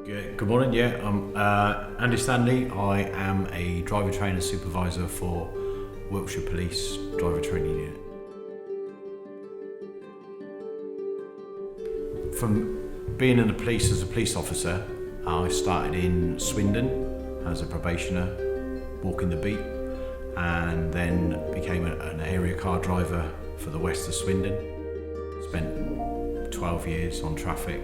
Good morning, I'm Andy Stanley. I am a driver trainer supervisor for Wiltshire Police Driver Training Unit. From being in the police as a police officer, I started in Swindon as a probationer, walking the beat, and then became an area car driver for the west of Swindon. Spent 12 years on traffic,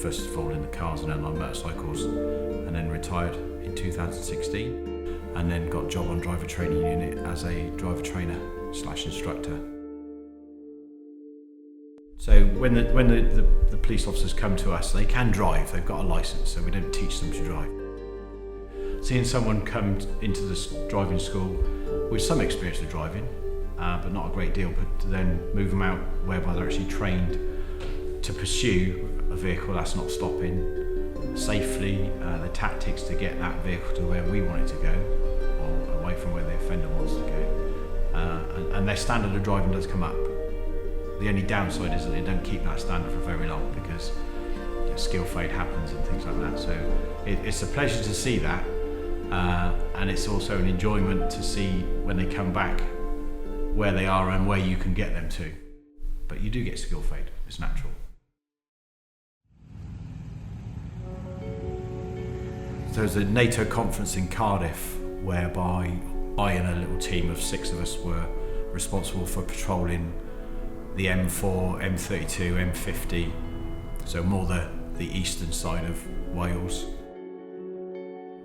first of all in the cars and then on motorcycles, and then retired in 2016, and then got a job on driver training unit as a driver trainer / instructor. So when the police officers come to us, they can drive, they've got a licence, so we don't teach them to drive. Seeing someone come into this driving school with some experience of driving, but not a great deal, but to then move them out whereby they're actually trained to pursue a vehicle that's not stopping safely, the tactics to get that vehicle to where we want it to go, or away from where the offender wants to go, and their standard of driving does come up. The only downside is that they don't keep that standard for very long because skill fade happens and things like that. So it's a pleasure to see that, and it's also an enjoyment to see when they come back where they are and where you can get them to. But you do get skill fade, it's natural. There was a NATO conference in Cardiff whereby I and a little team of 6 of us were responsible for patrolling the M4, M32, M50, so more the eastern side of Wales.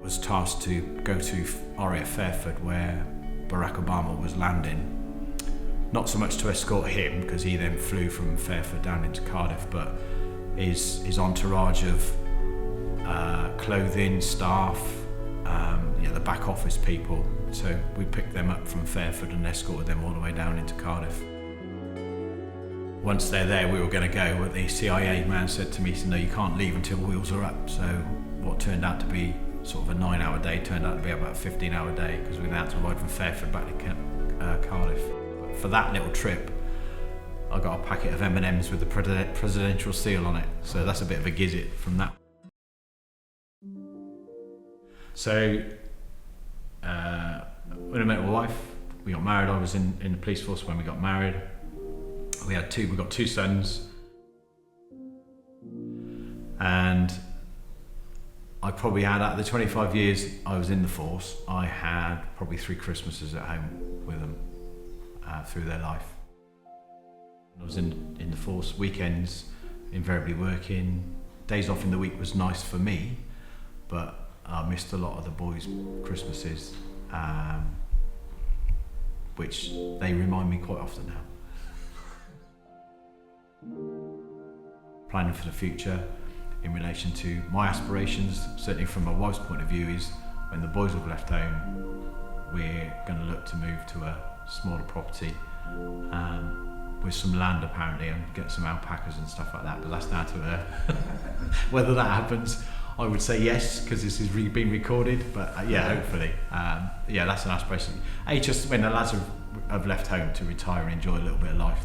Was tasked to go to RAF Fairford where Barack Obama was landing. Not so much to escort him, because he then flew from Fairford down into Cardiff, but his entourage of clothing, staff, the back office people. So we picked them up from Fairford and escorted them all the way down into Cardiff. Once they're there, we were going to go, but the CIA man said to me, no, you can't leave until wheels are up. So what turned out to be sort of a 9-hour day turned out to be about a 15-hour day, because we then had to ride from Fairford back to Cardiff. But for that little trip, I got a packet of M&Ms with the presidential seal on it. So that's a bit of a gizzit from that. So when I met my wife, we got married. I was in the police force when we got married. We got 2 sons, and I probably had, out of the 25 years I was in the force, I had probably 3 Christmases at home with them through their life. I was in the force, weekends invariably working, days off in the week was nice for me, but I missed a lot of the boys' Christmases, which they remind me quite often now. Planning for the future in relation to my aspirations, certainly from my wife's point of view, is when the boys have left home, we're going to look to move to a smaller property with some land apparently, and get some alpacas and stuff like that, but that's down to her. Whether that happens, I would say yes, because this is being recorded, but hopefully. That's an aspiration. Just when the lads have left home, to retire and enjoy a little bit of life.